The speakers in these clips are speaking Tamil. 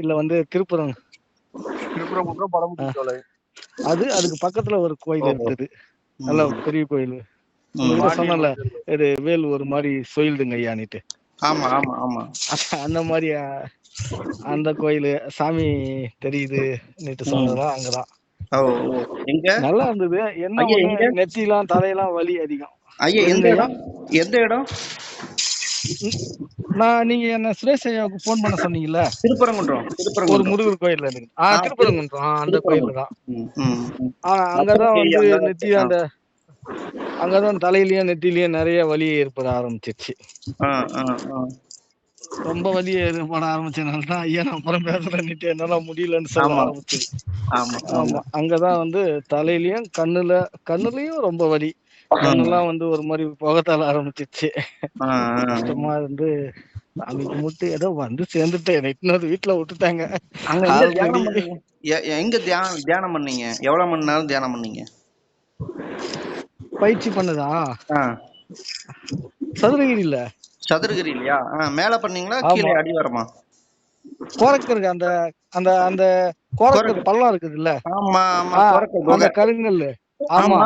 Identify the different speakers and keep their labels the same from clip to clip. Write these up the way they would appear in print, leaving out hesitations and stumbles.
Speaker 1: இல்ல வந்து திருப்புறம்.
Speaker 2: திருப்பரங்குன்றம் பழமுதிர்ச்சோலை.
Speaker 1: அதுக்கு பக்கத்துல ஒரு கோயில் இருக்குது, நல்ல பெரிய கோயில். உங்ககிட்ட
Speaker 2: பாண்டியன்
Speaker 1: சொன்னல
Speaker 2: கோயில்.
Speaker 1: இது வேல் ஒரு மாதிரி சொயில்துங்க ஐயானிட்டு.
Speaker 3: ஆமா ஆமா ஆமா.
Speaker 1: அந்த மாதிரி அந்த கோயில் சாமி தெரியுது நேற்று சொன்னதெல்லாம் அங்கதான்.
Speaker 3: ஓ ஓ. எங்க
Speaker 1: நல்லா இருந்தது. என்ன
Speaker 3: ஐயா
Speaker 1: ஒண்ணு,
Speaker 3: எங்க
Speaker 1: நெத்திலாம் தலையெல்லாம் வலி அதிகம்.
Speaker 3: ஐயா எந்த
Speaker 1: எங்கய்யா?
Speaker 3: இடம் எந்த இடம்?
Speaker 1: நீங்க என்ன சுரேஷ் ஐயாவுக்கு போன் பண்ண சொன்னீங்கல்ல,
Speaker 3: திருப்பரங்குன்றம்.
Speaker 1: ஒரு
Speaker 3: திருப்பரங்குன்றம்.
Speaker 1: முருகர் கோயில்ல இருக்கு. திருப்பரங்குன்றம் அந்த கோயில்ல தான். அங்கதான் வந்து நெத்தி அந்த அங்கதான் தலையிலயும் நெத்திலயும் நிறைய வலி ஏற்பட ஆரம்பிச்சிருச்சு. ரொம்ப வலி ஏற்பட ஆரம்பிச்சதுனால தான் ஐயா நான் அப்புறம் பேசுறேன்னுட்டு என்னால முடியலன்னு சொல்ல ஆரம்பிச்சு. ஆமா, அங்கதான் வந்து தலையிலயும் கண்ணுலயும் ரொம்ப வலி. கண்ணெல்லாம் வந்து ஒரு மாதிரி புகத்தால ஆரம்பிச்சிருச்சு. கஷ்டமா இருந்து சாமி கும்பிட்டு ஏதோ வந்து சேர்ந்துட்டேன். இன்னொரு வீட்டுல விட்டுட்டாங்க.
Speaker 3: எங்க தியானம் பண்ணீங்க? எவ்வளவு மணி நேரம் தியானம் பண்ணீங்க?
Speaker 1: பயிற்சி பண்ணதா? சதுரகிரியில.
Speaker 3: சதுரகிரி இல்லையா? மேல பண்ணீங்களா கீழே அடிவாரமா?
Speaker 1: கோரக்கருக்கு அந்த அந்த அந்த கோரக்கர் பள்ளம் இருக்குது இல்ல?
Speaker 3: ஆமா ஆமா,
Speaker 1: அந்த கருங்கல். ஆமா,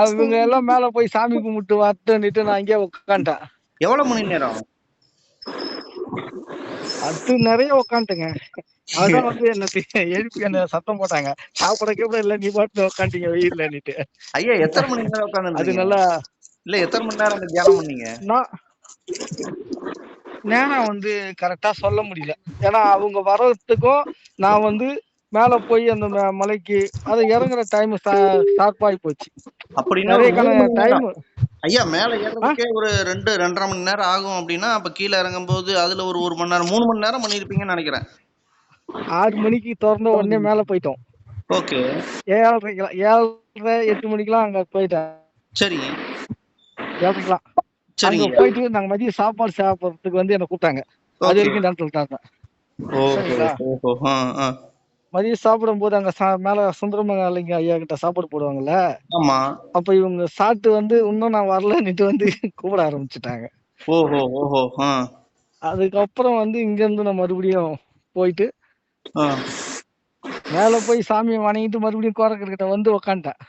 Speaker 1: அவங்க எல்லாம் மேல போய் சாமி கும்பிட்டு வரட்டுன்னுட்டு நான் இங்கே உட்காந்துட்டேன்.
Speaker 3: எவ்வளவு மணி நேரம்?
Speaker 1: அது நிறைய உட்காந்துட்டேங்க. அதான் வந்து என்ன எழுப்பி என்ன சத்தம் போட்டாங்க, சாப்பிட கூட இல்ல, நீ பாட்டு உட்காந்துட்டீங்க வெயில்லன்னுட்டு.
Speaker 3: ஐயா எத்தனை மணி நேரம் உட்காந்து?
Speaker 1: அது நல்லா
Speaker 3: இல்ல எத்தனை மணி நேரம் தியானம் பண்ணீங்க?
Speaker 1: நேரம் வந்து கரெக்டா சொல்ல முடியல. ஏன்னா அவங்க வர்றதுக்கும் நான் வந்து மேல போய் அந்த மலைக்கு அது இறங்குற டைம் ஷார்ப்பாகி போச்சு.
Speaker 3: அப்படின்னா
Speaker 1: டைம்
Speaker 3: ஐயா மேல ஏறதுக்கே ஒரு 2-2.5 மணி நேரம் ஆகும் அப்படின்னா, அப்ப கீழே இறங்கும் போது அதுல ஒரு 1 மணி நேரம் 3 மணி நேரம் பண்ணிருப்பீங்கன்னு நினைக்கிறேன்.
Speaker 1: 6 மணிக்கு திறந்த உடனே மேல போயிட்டோம்.
Speaker 3: ஓகே.
Speaker 1: 7:30-8 மணிக்கெல்லாம் அங்க போயிட்டேன்.
Speaker 3: சரி.
Speaker 1: அங்க போயிட்டு நாங்க மதியம் சாப்பாடு சாப்பிடறதுக்கு வந்து என்ன கூப்பிட்டாங்க. அது வரைக்கும் தான் சொல்லிட்டாங்க. மதியம் சாப்பிடும் போது அங்க மேல சுந்தரமலிங்க ஐயா கிட்ட சாப்பாடு போடுவாங்கல்ல.
Speaker 3: ஆமா.
Speaker 1: அப்ப இவங்க சாப்பிட்டு வந்து இன்னும் நான் வரலன்னுட்டு வந்து கூப்பிட ஆரம்பிச்சுட்டாங்க. அதுக்கப்புறம் வந்து இங்க இருந்து நான் மறுபடியும் போயிட்டு மேல போய் சாமியை வணங்கிட்டு மறுபடியும் கோரக்கர்கிட்ட வந்து உக்காந்துட்டேன்.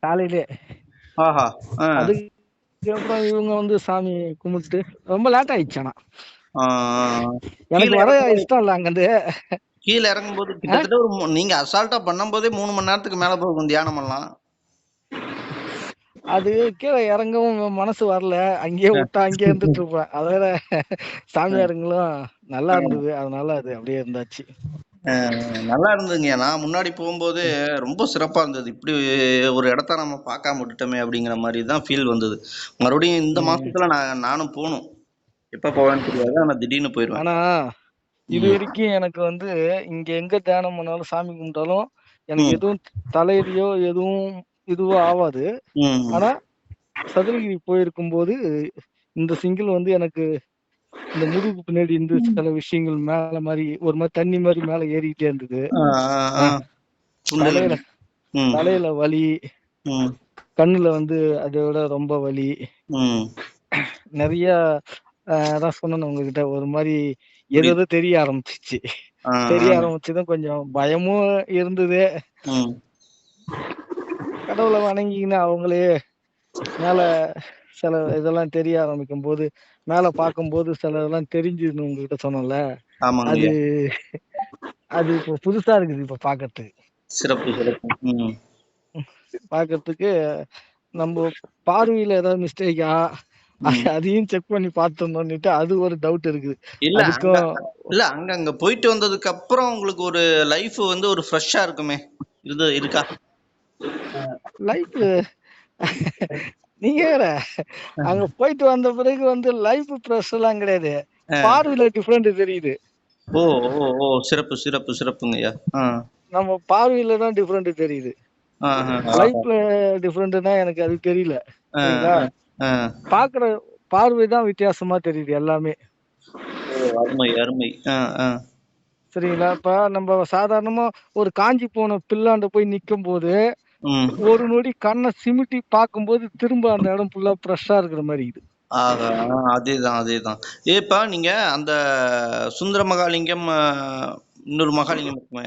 Speaker 1: காலையிலே. அதுக்கப்புறம் இவங்க வந்து சாமி கும்பிட்டு ரொம்ப லேட் ஆயிடுச்சு. ஆனா எனக்கு வர இஷ்டம் இல்ல. அங்கிருந்து
Speaker 3: கீழே இறங்கும் போது கிட்டத்தட்ட நீங்க அசால்ட்டா பண்ணும் போதே 3 மணி நேரத்துக்கு மேல போகும் தியானம் எல்லாம்.
Speaker 1: அது கீழே இறங்கவும் மனசு வரல, அங்கேயே விட்டா அங்கேயே இருந்துட்டு இருப்பேன். அதோட சாமியாருங்களும் நல்லா இருந்தது, அதனால அது அப்படியே இருந்தாச்சு.
Speaker 3: நல்லா இருந்ததுங்க. நான் முன்னாடி போகும்போது ரொம்ப சிறப்பா இருந்தது. இப்படி ஒரு இடத்த நம்ம பார்க்காம விட்டுட்டோமே அப்படிங்கிற மாதிரி தான் ஃபீல் வந்தது. மறுபடியும் இந்த மாசத்துல நானும் போகணும். எப்ப போவேன்னு தெரியாது, ஆனா திடீர்னு போயிடுவேன்.
Speaker 1: ஆனா இது வரைக்கும் எனக்கு வந்து இங்க எங்க தியானம் பண்ணாலும் சாமி கும்பிட்டாலும் எனக்கு எதுவும் தலையிலயோ எதுவும் இதுவோ ஆகாது. ஆனா சதுரகிரி போயிருக்கும் போது இந்த சிங்கிள் வந்து எனக்கு இந்த முதுகு பின்னாடி இந்த சில விஷயங்கள் மேல மாதிரி ஒரு மாதிரி தண்ணி மாதிரி மேல ஏறிக்கிட்டே இருந்தது. தலையில வலி, கண்ணுல வந்து அதோட ரொம்ப வலி, நிறைய அதான் சொன்னேன் உங்ககிட்ட, ஒரு மாதிரி எதோ தெரிய ஆரம்பிச்சிச்சு. தெரிய ஆரம்பிச்சதும் கொஞ்சம் பயமும் இருந்தது. கடவுளை வணங்கின்னு அவங்களே மேல சில இதெல்லாம் தெரிய ஆரம்பிக்கும் போது, மேல பார்க்கும்போது சில இதெல்லாம் தெரிஞ்சுன்னு உங்ககிட்ட சொன்னோம்ல, அது இப்போ புதுசா இருக்குது. இப்ப பாக்கிறதுக்கு
Speaker 3: சிறப்பு.
Speaker 1: பாக்கிறதுக்கு நம்ம பார்வையில ஏதாவது மிஸ்டேக்கா அதையும் செக் பண்ணி பார்த்தோம்னுட்டு அது ஒரு டவுட் இருக்குது.
Speaker 3: இல்ல அங்க போயிட்டு வந்ததுக்கு அப்புறம் உங்களுக்கு ஒரு லைஃப் வந்து ஒரு ஃப்ரெஷ்ஷா இருக்குமே, இருக்கா?
Speaker 1: லைஃப் நீங்க அங்க போயிட்டு வந்த பிறகு வந்து லைஃப் ஃப்ரெஷ் எல்லாம் கிடையாது, பார்வையில டிஃபரெண்ட் தெரியுது.
Speaker 3: சிறப்புங்கய்யா.
Speaker 1: நம்ம பார்வையில தான் டிஃபரெண்ட் தெரியுது. லைஃப்ல டிஃபரெண்ட்னா எனக்கு அது தெரியல. சரிங்களா? பாக்குற பார்வை தான் வித்தியாசமா தெரியுது எல்லாமே.
Speaker 3: அருமை.
Speaker 1: சரிங்களா? இப்ப நம்ம சாதாரணமா ஒரு காஞ்சி போன பில்லாண்ட போய் நிக்கும் போது ஒரு நொடி கண்ணை சிமிட்டி பார்க்கும்போது திரும்ப அந்த இடம் ஃபுல்லா ஃப்ரெஷ்ஷா இருக்கிற மாதிரி இது.
Speaker 3: ஆஹா, அதேதான் அதேதான். ஏப்பா நீங்க அந்த சுந்தர மகாலிங்கம், இன்னொரு மகாலிங்கம் இருக்குமே,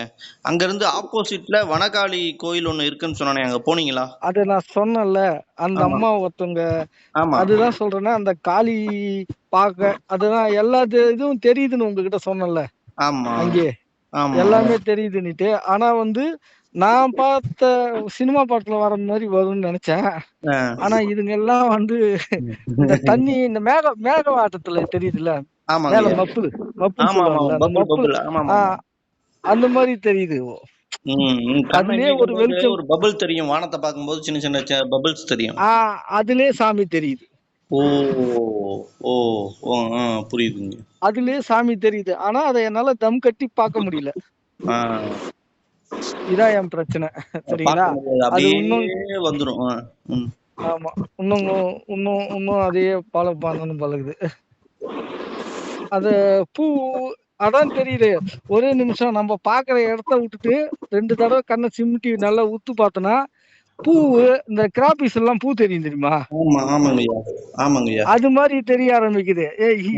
Speaker 3: அங்க இருந்து ஆப்போசிட்ல வனகாளி கோயில் ஒண்ணு இருக்குன்னு சொன்னானே, அங்க போனீங்களா?
Speaker 1: அது நான் சொன்னேன்ல, அந்த
Speaker 3: ஆமா
Speaker 1: அம்மா ஒருத்தவங்க
Speaker 3: ஆமா
Speaker 1: அதுதான் சொல்றேன்னா, அந்த காளி அதுதான் எல்லா இதுவும் தெரியுதுன்னு உங்ககிட்ட சொன்னேன்ல
Speaker 3: ஆமா
Speaker 1: அங்கேயே.
Speaker 3: ஆமா.
Speaker 1: எல்லாமே தெரியுதுன்னுட்டு. ஆனா வந்து நான் பார்த்த சினிமா பாட்டுல வர மாதிரி வரும்னு நினைச்சேன்.
Speaker 3: ஆ.
Speaker 1: ஆனா இதுங்க எல்லாம் வந்து இந்த தண்ணி இந்த மேகவாட்டத்துல தெரியுதுல்ல, மேல
Speaker 3: ஆமாங்கய்யா.
Speaker 1: மப்புள் மப்புள்
Speaker 3: ஆமா ஆமா,
Speaker 1: சொல்லுவாங்கல்ல, அந்த
Speaker 3: பபுள்
Speaker 1: மப்புள்
Speaker 3: பபுள். ஆமா ஆமா ஆமா.
Speaker 1: ஆஹ் அந்த மாதிரி தெரியுது.
Speaker 3: கண்ணை
Speaker 1: அதுலயே ஒரு
Speaker 3: இமைக்கும் போது
Speaker 1: வெளிச்சம்,
Speaker 3: ஒரு பபுள் தெரியும், வானத்தை பார்க்கும்போது சின்ன சின்ன பபுள்ஸ் தெரியும்.
Speaker 1: அதுலயே சாமி தெரியுது.
Speaker 3: ஓ ஓ ஓ, புரியுதுங்க.
Speaker 1: அதுலயே சாமி தெரியுது. ஆனா அதை என்னால தம் கட்டி பார்க்க முடியல.
Speaker 3: ஆ,
Speaker 1: இதான் என் பிரச்சனை. சரிங்களா?
Speaker 3: பார்க்க முடியாது,
Speaker 1: அது
Speaker 3: அப்படியே
Speaker 1: இன்னும்
Speaker 3: வந்துரும். ம்.
Speaker 1: ஆமா, இன்னும் இன்னும் இன்னும் அதையே ஃபாலோ பண்ணணும் பழகுது. அது பூ அதான் தெரியுது. ஒரே நிமிஷம் நம்ம பாக்குற இடத்த விட்டுட்டு 2 தடவை கண்ணை சிமிட்டி நல்லா உத்து பார்த்தோன்னா, பூவு இந்த கிராபிஸ் எல்லாம் பூ தெரியும் தெரியுமா?
Speaker 3: ஆமா ஆமாங்கய்யா. ஆமாங்கய்யா.
Speaker 1: அது மாதிரி தெரிய ஆரம்பிக்குது.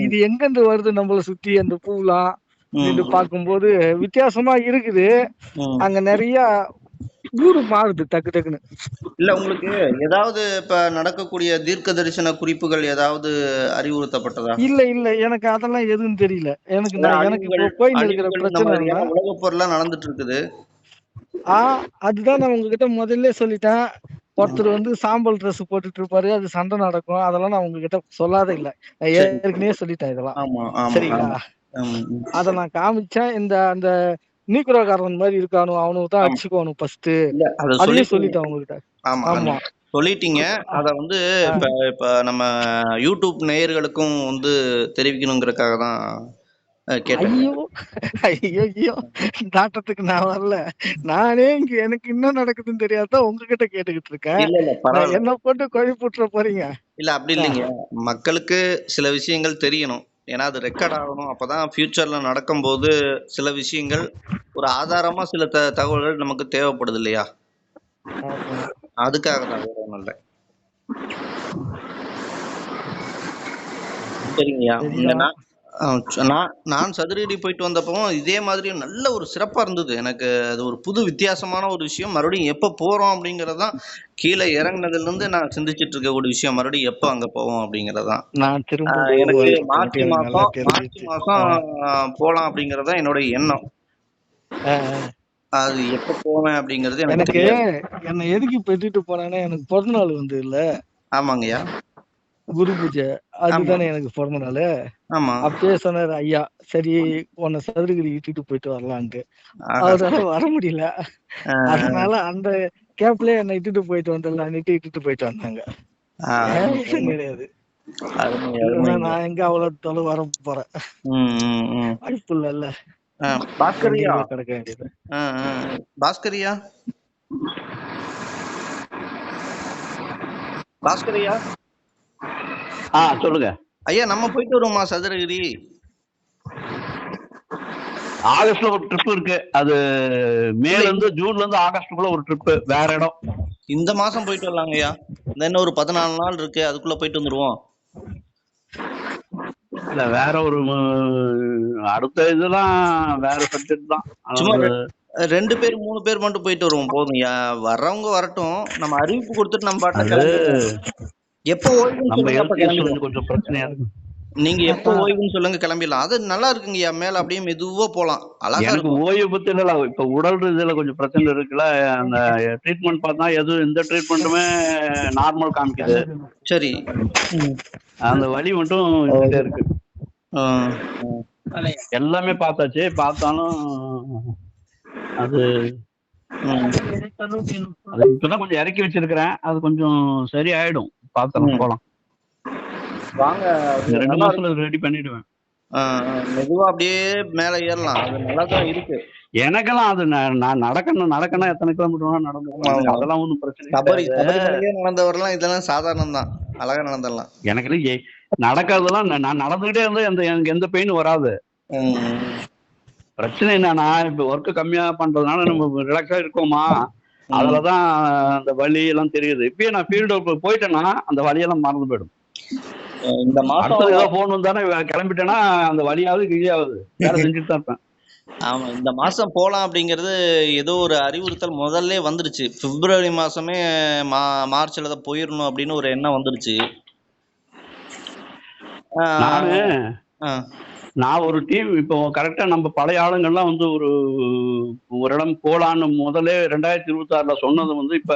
Speaker 1: இது எங்க இருந்து வருது நம்மள சுத்தி அந்த பூலாம் அப்படின்னு
Speaker 3: ம்
Speaker 1: பார்க்கும்போது வித்தியாசமா இருக்குது.
Speaker 3: ம்.
Speaker 1: அங்க நிறைய ஊரு மாறுது டக்கு டக்குன்னு.
Speaker 3: இல்ல, உங்களுக்கு ஏதாவது இப்ப நடக்கக்கூடிய தீர்க்க தரிசன குறிப்புகள் ஏதாவது அறிவுறுத்தப்பட்டதா?
Speaker 1: இல்ல இல்ல, எனக்கு அதெல்லாம் எதுவும் தெரியல. எனக்கு
Speaker 3: இல்ல,
Speaker 1: எனக்கு
Speaker 3: அழிவுகள்
Speaker 1: இப்போ போயின்னு இருக்கிற
Speaker 3: அழிவுகள் இந்த
Speaker 1: பிரச்சனை என்னன்னா,
Speaker 3: மாதிரியான உலகப் போர்லாம் நடந்துட்டு இருக்குது.
Speaker 1: அதுதான் நான் உங்ககிட்ட முதல்ல சொல்லிட்டேன்.
Speaker 3: ம்.
Speaker 1: ஒருத்தர் வந்து சாம்பல் ட்ரெஸ் போட்டுட்டு இருப்பாரு. அது சண்டை நடக்கும். அதெல்லாம் நான் உங்ககிட்ட சொல்லாத இல்ல. நான்
Speaker 3: சரி.
Speaker 1: ஏற்கனவே சொல்லிட்டேன் இதெல்லாம்.
Speaker 3: ஆமா ஆமா
Speaker 1: சரிங்களா?
Speaker 3: ஆமா. ம்.
Speaker 1: அத நான் காமிச்சேன். அந்த நீக்ரோகாரன் மாதிரி இருக்கானு அவனுக்கு தான்
Speaker 3: ஆமா.
Speaker 1: அடிச்சுக்கோணும் ஃபர்ஸ்ட்.
Speaker 3: இல்ல, அத
Speaker 1: அதையும்
Speaker 3: சொல்லிட்டீங்க.
Speaker 1: சொல்லிட்டேன் உங்ககிட்ட.
Speaker 3: ஆமா,
Speaker 1: ஆமா.
Speaker 3: சொல்லிட்டீங்க. அத வந்து
Speaker 1: ஆ.
Speaker 3: இப்ப இப்ப நம்ம யூடியூப் நேயர்களுக்கும் வந்து தெரிவிக்கணுங்கிறதுக்காக தான் கேட்டேன்.
Speaker 1: ஐயோ ஐயோ ஐயோ, நாட்டத்துக்கு நான் வரல. நானே இங்க எனக்கு என்ன நடக்குதுன்னு தெரியாதான் உங்ககிட்ட கேட்டுக்கிட்டு இருக்கேன்.
Speaker 3: இல்ல இல்ல,
Speaker 1: நான்
Speaker 3: பரவாயில்ல.
Speaker 1: என்ன போட்டு குழப்பி விட்டுற போறீங்க?
Speaker 3: இல்ல, அப்படி
Speaker 1: ஆ.
Speaker 3: இல்லைங்க. மக்களுக்கு சில விஷயங்கள் தெரியணும். ஏன்னா அது ரெக்கார்ட் ஆகணும். அப்பதான் ஃபியூச்சர்ல நடக்கும்போது சில விஷயங்கள் ஒரு ஆதாரமா சில தகவல்கள் நமக்கு தேவைப்படுது இல்லையா?
Speaker 1: ஆமா.
Speaker 3: அதுக்காக தான், வேற ஒண்ணும் இல்ல. சரிங்கய்யா. இங்க
Speaker 1: சரிதான்.
Speaker 3: நான் சதுரகிரி போயிட்டு வந்தப்பவும் இதே மாதிரி நல்ல ஒரு சிறப்பா இருந்தது. எனக்கு அது ஒரு புது வித்தியாசமான ஒரு விஷயம். மறுபடியும் எப்ப போறோம் அப்படிங்கறதுதான், கீழே இறங்குனதுல இருந்து நான் சிந்திச்சிட்டு இருக்க ஒரு விஷயம். மறுபடியும் எப்ப அங்க போவோம் அப்படிங்கறதுதான்.
Speaker 1: நான் திரும்ப
Speaker 3: எனக்கு
Speaker 1: வருவேன்
Speaker 3: மார்ச்
Speaker 1: எனக்கு நல்லா
Speaker 3: மாசம்
Speaker 1: தெரிஞ்சிச்சு.
Speaker 3: போலாம் அப்படிங்கறதுதான் என்னோட எண்ணம். அது எப்ப போவேன் அப்படிங்கறது எனக்கு
Speaker 1: எனக்கு
Speaker 3: தெரியாது.
Speaker 1: என்ன எதுக்கு இப்ப இட்டுட்டு போனானே, எனக்கு பிறந்த நாள் வந்து இல்ல
Speaker 3: ஆமாங்கய்யா.
Speaker 1: குரு பூஜை,
Speaker 3: ஆமா
Speaker 1: அதுதானே எனக்கு பிறந்த நாள்.
Speaker 3: ஆமா.
Speaker 1: அப்பயே சொன்னாரு ஐயா, சரி உன்னை சதுரகிரி இட்டுட்டு போயிட்டு வரலான்ட்டு.
Speaker 3: ஆஹா.
Speaker 1: அவரால வர முடியல. அதனால அந்த கேப்ல என்ன இட்டுட்டு போயிட்டு வந்துடலான்னுட்டு இட்டுட்டு போயிட்டு வந்தாங்க.
Speaker 3: அருமை
Speaker 1: விஷயம் கிடையாது.
Speaker 3: அருமை
Speaker 1: இல்லைன்னா
Speaker 3: அருமைங்க.
Speaker 1: நான் எங்க அவ்வளவு தொலை வர போறேன்?
Speaker 3: ம்.
Speaker 1: வாய்ப்பு இல்லைல்ல.
Speaker 3: பாஸ்கரியா.
Speaker 1: வண்டியிலே கிடக்க வேண்டியது.
Speaker 3: பாஸ்கரியா பாஸ்கரியா
Speaker 4: சொல்லுங்க.
Speaker 3: ஐயா, நம்ம போயிட்டு வருவோமா சதுரகிரி?
Speaker 4: ஆகஸ்ட்ல ஒரு ட்ரிப் இருக்கு. அது மேல இருந்து ஜூன்ல இருந்து ஆகஸ்டுக்குள்ள ஒரு ட்ரிப் வேற இடம்.
Speaker 3: இந்த மாசம் போயிட்டு வரலாங்க ஐயா. இன்னும் ஒரு 14 நாள் இருக்கு, அதுக்குள்ள போயிட்டு வந்துருவோம்.
Speaker 4: இல்ல, வேற ஒரு அடுத்த இதெல்லாம் வேற சப்ஜெக்ட் தான்.
Speaker 3: சும்மா 2 பேர் 3 பேர் மட்டும் போயிட்டு வருவோம், போதும்யா. வர்றவங்க வரட்டும், நம்ம அறிவிப்பு கொடுத்துட்டு நம்ம பாட்டுல
Speaker 4: அது
Speaker 3: கிளம்பிடுவோம். எப்போ ஓய்வுன்னு
Speaker 4: நம்ம
Speaker 3: சொல்லுங்க, அப்ப
Speaker 4: ஹெல்த்
Speaker 3: கிளம்பிடுவோம்.
Speaker 4: கொஞ்சம் பிரச்சனையா இருக்கு.
Speaker 3: நீங்க எப்போ ஓய்வுன்னு சொல்லுங்க, கிளம்பிடலாம். அது நல்லா இருக்குங்கய்யா. மேல அப்படியே மெதுவா போலாம், அழகா
Speaker 4: எனக்கு
Speaker 3: இருக்கும்.
Speaker 4: ஓய்வு பத்தி இல்ல, இப்ப உடல் இதுல கொஞ்சம் பிரச்சனை இருக்குல்ல. அந்த ட்ரீட்மெண்ட் பார்த்தா எந்த ட்ரீட்மெண்ட்டுமே நார்மல் காமிக்குது.
Speaker 3: சரி.
Speaker 4: அந்த வலி மட்டும் இருந்துட்டே இருக்கு. எல்லாமே பார்த்தாச்சு, பார்த்தாலும் அது இப்பதான் கொஞ்சம் இறக்கி வச்சிருக்கிறேன். அது கொஞ்சம் சரி ஆயிடும். பார்த்தலாம், போலாம்.
Speaker 3: வாங்க,
Speaker 4: 2 மாசத்துல ரெடி பண்ணிடுவேன்.
Speaker 3: மெதுவா அப்படியே மேல ஏறலாம். அது நல்லா தான் இருக்கு.
Speaker 4: எனக்கெல்லாம் அது நான் நடக்கணும் எத்தனை கிலோமீட்டர் நடந்து, அதெல்லாம் ஒன்றும் பிரச்சனை
Speaker 3: சபரி
Speaker 4: கிடையாது.
Speaker 3: மலையிலே நடந்தவரெல்லாம் இதெல்லாம் சாதாரணம் தான், அழகா நடந்துடலாம்.
Speaker 4: எனக்கு நடக்கிறதெல்லாம் நான் நடந்துகிட்டே இருந்தா எனக்கு எந்த பெயினும் வராது. பிரச்சனை என்னன்னா, இப்ப ஒர்க் கம்மியா பண்றதுனால நம்ம ரிலாக்ஸா இருக்கோமா, அதுலதான் அந்த வலி எல்லாம் தெரியுது. இப்பயே நான் ஃபீல்டு போயிட்டேன்னா அந்த வலியெல்லாம் மறந்து போயிடும்.
Speaker 3: இந்த மாசம்
Speaker 4: அடுத்தது ஏதோ போகணும் தானே கிளம்பிட்டேன்னா அந்த வழியாவது கிழியாவது வேலை செஞ்சுட்டு தான் இருப்பேன்.
Speaker 3: ஆமா, இந்த மாசம் போலாம் அப்படிங்கிறது ஏதோ ஒரு அறிவுறுத்தல் முதல்ல வந்துருச்சு. பிப்ரவரி மாசமே மார்ச்ல தான் போயிடணும் அப்படின்னு ஒரு எண்ணம் வந்துருச்சு.
Speaker 4: நானு
Speaker 3: ஆஹ்
Speaker 4: நான் ஒரு டீம் இப்போ கரெக்டா நம்ம பழைய ஆளுங்கள்லாம் வந்து ஒரு இடம் போலான்னு முதல்ல 2026 சொன்னது வந்து இப்ப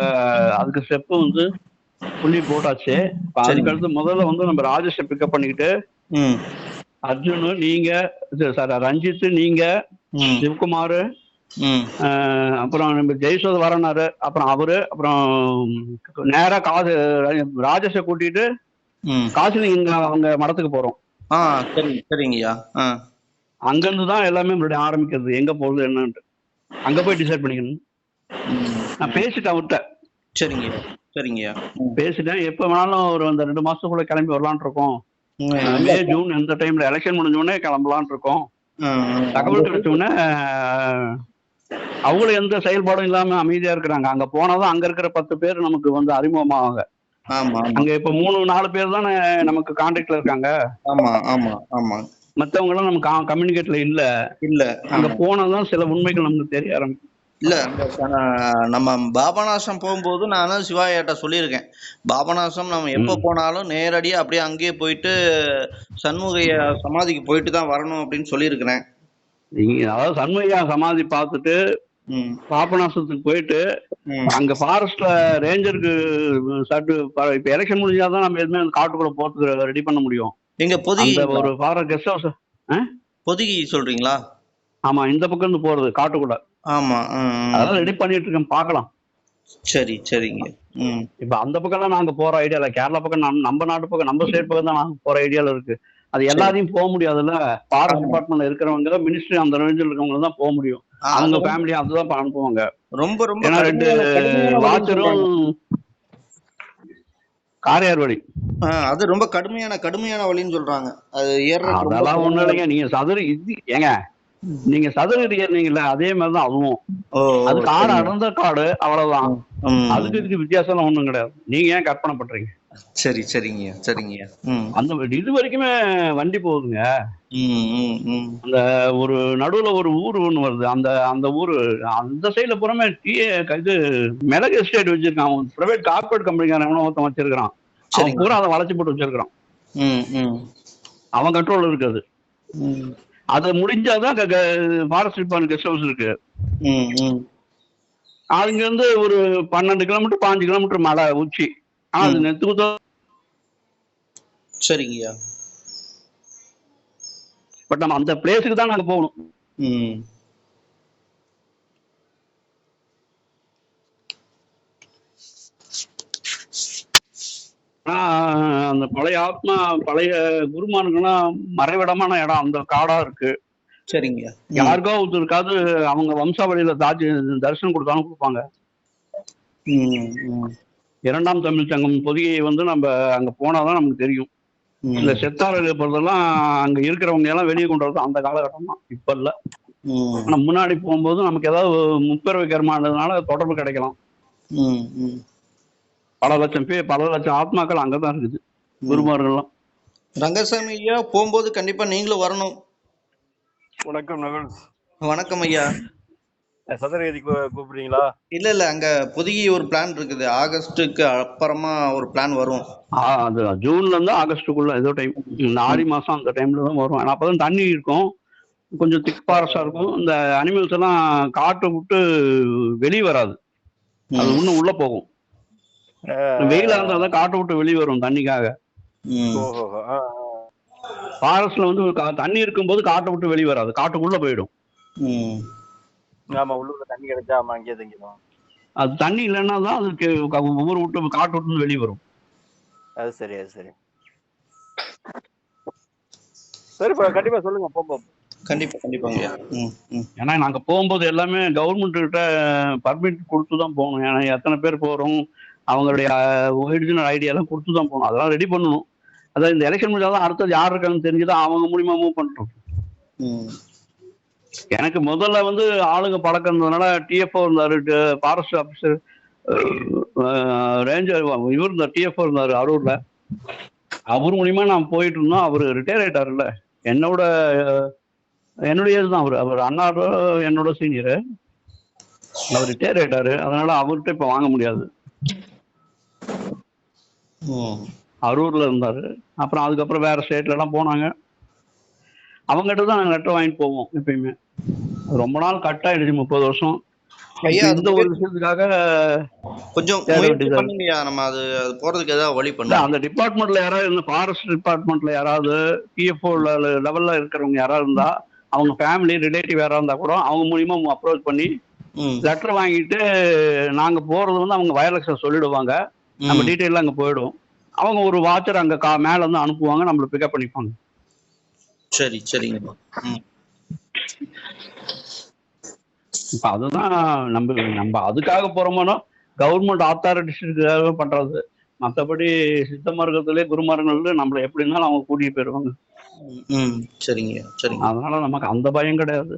Speaker 4: அதுக்கு ஸ்டெப் வந்து புள்ளி போட்டாச்சு. அதுக்கு அடுத்து முதல்ல வந்து நம்ம ராஜேஷை பிக்கப் பண்ணிக்கிட்டு அர்ஜுனு நீங்க சார் ரஞ்சித் நீங்க சிவகுமார் அப்புறம் நம்ம ஜெய்சோத் வரனாரு, அப்புறம் அவரு, அப்புறம் நேரா காசு ராஜேஷை கூட்டிட்டு காசு இங்க அவங்க மடத்துக்கு போறோம்.
Speaker 3: சரிங்கய்யா.
Speaker 4: அங்க இருந்து தான் எல்லாமே மறுபடியும் ஆரம்பிக்கிறது, எங்க போகுது என்னன்ட்டு அங்க போய் டிசைட் பண்ணிக்கணும். நான் பேசிட்டேன் அவர்கிட்ட.
Speaker 3: சரிங்க சரிங்கய்யா.
Speaker 4: பேசிட்டேன், எப்ப வேணாலும் ஒரு அந்த 2 மாசத்துக்குள்ள கிளம்பி வரலான் இருக்கோம். மே ஜூன் எந்த டைம்ல எலெக்ஷன் முடிஞ்ச உடனே கிளம்பலான் இருக்கோம். தகவல் கிடைச்ச உடனே அவங்களும் எந்த செயல்பாடும் இல்லாம அமைதியா இருக்கிறாங்க. அங்க போனாதான் அங்க இருக்கிற 10 பேர் நமக்கு வந்து அறிமுகமாவாங்க. அங்க இப்ப 3-4 பேர் தானே நமக்கு கான்டாக்ட்ல இருக்காங்க. மத்தவங்க எல்லாம் நம்ம கம்யூனிகேட்ல இல்ல. அங்க போனாதான் சில உண்மைகள் நமக்கு தெரிய ஆரம்பிக்கும்.
Speaker 3: இல்ல, நம்ம பாபநாசம் போகும்போது நானும் சிவாயிட்ட சொல்லியிருக்கேன், பாபநாசம் நம்ம எப்ப போனாலும் நேரடியா அப்படியே அங்கேயே போயிட்டு சண்முகையா சமாதிக்கு போயிட்டு தான் வரணும் அப்படின்னு சொல்லியிருக்கிறேன்.
Speaker 4: அதாவது சண்முகையா சமாதி பார்த்துட்டு பாபநாசத்துக்கு போயிட்டு அங்க ஃபாரஸ்ட்ல ரேஞ்சருக்கு இப்ப எலெக்ஷன் முடிஞ்சாதான் நம்ம எதுவுமே காட்டுக்குள்ள போறதுக்கு ரெடி பண்ண முடியும்.
Speaker 3: எங்க பொதிகை
Speaker 4: ஒரு ஃபாரஸ்ட் கெஸ்ட் ஹவுஸ்
Speaker 3: பொதிகை சொல்றீங்களா?
Speaker 4: ஆமா, இந்த பக்கம் இருந்து போறது காட்டுக்குள்ள.
Speaker 3: ஆமா,
Speaker 4: அதெல்லாம் ரெடி பண்ணிட்டு இருக்கேன், பாக்கலாம்.
Speaker 3: சரிங்க.
Speaker 4: இப்ப அந்த பக்கம் எல்லாம் நாங்க போற ஐடியால, கேரளா பக்கம் நம்ம நாட்டு பக்கம் நம்ம ஸ்டேட் பக்கம் தான் நாங்க போற ஐடியால இருக்கு. அது எல்லாரையும் போக முடியாதுல்ல. ஃபாரஸ்ட் டிபார்ட்மெண்ட்ல இருக்கிறவங்க, மினிஸ்ட்ரி அந்த ரேஞ்சில் இருக்கவங்க தான் போக முடியும். அவங்க ஃபேமிலி அதுதான் அனுப்புவாங்க.
Speaker 3: ரொம்ப
Speaker 4: ஏன்னா 2 வாட்சரும் காரையார் வழி.
Speaker 3: அது ரொம்ப கடுமையான வழின்னு சொல்றாங்க. அது
Speaker 4: அதெல்லாம் ஒண்ணு இல்லைங்க. நீங்க சதுரகிரி ஏறினீங்கல்ல, அதே மாதிரிதான் அதுவும். அது காடு அடர்ந்த காடு, அவ்வளவுதான். அதுக்கு இதுக்கு வித்தியாசம் ஒண்ணும் கிடையாது. நீங்க ஏன் கற்பனை பண்றீங்க?
Speaker 3: சரிங்க.
Speaker 4: அந்த இது வரைக்குமே வண்டி போகுதுங்க. அந்த ஒரு நடுவுல ஒரு ஊர் ஒண்ணு வருது, அந்த ஊரு அந்த சைட்ல புறமே இது மிளகு எஸ்டேட் வச்சிருக்கான். பிரைவேட் கார்பரேட் கம்பெனிக்காரன் ஒருத்தன் வச்சிருக்கான். அவன் பூரா அதை வளைச்சு போட்டு வச்சிருக்கான். அவன் கண்ட்ரோல் இருக்குது. அது முடிஞ்சாதான் ஃபாரஸ்ட் டிபார்ட்மெண்ட் கெஸ்ட் ஹவுஸ் இருக்கு. அங்க இருந்து ஒரு 12 கிலோமீட்டர் 15 கிலோமீட்டர் மலை உச்சி. அது நெத்துக்குதோ.
Speaker 3: சரிங்கய்யா.
Speaker 4: பட் நம்ம அந்த பிளேஸுக்கு தான் நாங்க போகணும். அந்த பழைய ஆத்மா, பழைய குருமானுக்கெல்லாம் மறைவிடமான இடம் அந்த காடா இருக்கு.
Speaker 3: சரிங்க.
Speaker 4: யாருக்கோ ஒருத்தருக்காவது அவங்க வம்சாவளியில தரிசனம் கொடுத்தாலும் கொடுப்பாங்க. 2ஆம் தமிழ் சங்கம் பொதியை வந்து நம்ம அங்க போனாதான் நமக்கு தெரியும். இந்த செத்தார போறதெல்லாம் அங்க இருக்கிறவங்க எல்லாம் வெளியே கொண்டு வரது அந்த காலகட்டம் தான், இப்ப இல்ல. ஆனா முன்னாடி போகும்போது நமக்கு ஏதாவது முப்பிறவை கர்மானதுனால தொடர்பு கிடைக்கலாம். பல லட்சம் ஆத்மாக்கள் அங்கதான் இருக்குது, குருமார்கள்லாம்.
Speaker 3: ரங்கசாமி ஐயா, போகும்போது கண்டிப்பா நீங்களும் வரணும்.
Speaker 2: வணக்கம் நகல்.
Speaker 3: வணக்கம் ஐயா.
Speaker 2: சதுரகிரி கூப்பிடுறீங்களா?
Speaker 3: இல்ல, அங்க புதிய ஒரு பிளான் இருக்குது. ஆகஸ்டுக்கு அப்புறமா ஒரு பிளான் வரும்.
Speaker 4: அது ஜூன்ல இருந்து ஆகஸ்டுக்குள்ள ஏதோ டைம், ஆடி மாசம் அந்த டைம்ல தான் வரும். ஆனா அப்பதான் தண்ணி இருக்கும், கொஞ்சம் திக் ஃபாரஸ்டா இருக்கும். இந்த அனிமல்ஸ் எல்லாம் காட்டை விட்டு வெளியே வராது, அது இன்னும் உள்ள போகும். வெயிலா இருந்தாதான் காட்டை விட்டு வெளியே வரும் தண்ணிக்காக. ஃபாரஸ்ட்ல வந்து தண்ணி இருக்கும்போது காட்டை விட்டு வெளியே வராது, காட்டுக்குள்ள போயிடும்.
Speaker 2: ஆமா, உள்ளூர்ல தண்ணி கிடைச்சா ஆமா அங்கேயே தங்கிடும்.
Speaker 4: அது தண்ணி இல்லைன்னா தான் அதுக்கு ஒவ்வொரு விட்டு காட்டு விட்டு வெளியே வரும்.
Speaker 2: அது சரி. கண்டிப்பா சொல்லுங்க. போப்போம்.
Speaker 3: கண்டிப்பாங்க.
Speaker 4: ஏன்னா நாங்க போகும்போது எல்லாமே கவர்மெண்ட் கிட்ட பர்மிட் கொடுத்துதான் போகணும். ஏன்னா எத்தனை பேர் போறோம், அவங்களுடைய ஒரிஜினல் ஐடியா எல்லாம் கொடுத்துதான் போகணும். அதெல்லாம் ரெடி பண்ணணும். அதாவது இந்த எலெக்ஷன் முடிஞ்சாதான் அடுத்தது யார் இருக்கான்னு தெரிஞ்சுதான் அவங்க மூலியமா மூவ் பண்றோம். எனக்கு முதல்ல வந்து ஆளுங்க பழக்கம் இருந்ததுனால டிஎஃப்ஓ இருந்தாரு, ஃபாரஸ்ட் ஆபீசர், ரேஞ்சர் இவர் இருந்தார், டிஎஃப்ஓ இருந்தாரு அரூர்ல. அவர் மூலியமா நான் போயிட்டு இருந்தோம். அவர் ரிட்டையர் ஆயிட்டாருல்ல. என்னுடைய இதுதான் அவர் அண்ணாவோட என்னோட சீனியர். அவர் ரிட்டையர் ஆயிட்டாரு. அதனால அவர்கிட்ட இப்ப வாங்க முடியாது. அரூர்ல இருந்தாரு. அப்புறம் அதுக்கப்புறம் வேற ஸ்டேட்ல எல்லாம் போனாங்க. அவங்ககிட்ட தான் நாங்கள் லெட்டர் வாங்கிட்டு போவோம் எப்பயுமே. ரொம்ப நாள் கட் ஆயிடுச்சு, 30 வருஷம். இந்த ஒரு விஷயத்துக்காக
Speaker 3: கொஞ்சம் நம்ம அது போறதுக்கு ஏதாவது வழி பண்ண
Speaker 4: அந்த டிபார்ட்மெண்ட்ல யாராவது இந்த ஃபாரஸ்ட் டிபார்ட்மெண்ட்ல யாராவது பிஎஃப்ஓ லெவல்ல இருக்கிறவங்க யாராவது இருந்தா, அவங்க ஃபேமிலி ரிலேட்டிவ் யாராவது இருந்தா கூட அவங்க மூலியமா அப்ரோச் பண்ணி லெட்டர் வாங்கிட்டு நாங்க போறது வந்து அவங்க வயர்லெஸ்ல சொல்லிடுவாங்க. நம்ம டீட்டெயிலாம் அங்க போயிடும். அவங்க ஒரு வாட்சர் அங்க மேல இருந்து அனுப்புவாங்க, நம்மள பிக்கப் பண்ணிப்பாங்க.
Speaker 3: சரி சரிங்க.
Speaker 4: இப்ப அதுதான் நம்ம அதுக்காக போறோமோ கவர்மெண்ட் அத்தாரிட்டிஸ்க்காக பண்றது. மற்றபடி சித்த மார்க்கத்திலே குருமார்கங்கள்ல நம்மள எப்படி இருந்தாலும் அவங்க கூட்டிட்டு போயிருவாங்க.
Speaker 3: சரிங்க சரிங்க.
Speaker 4: அதனால நமக்கு அந்த பயம் கிடையாது.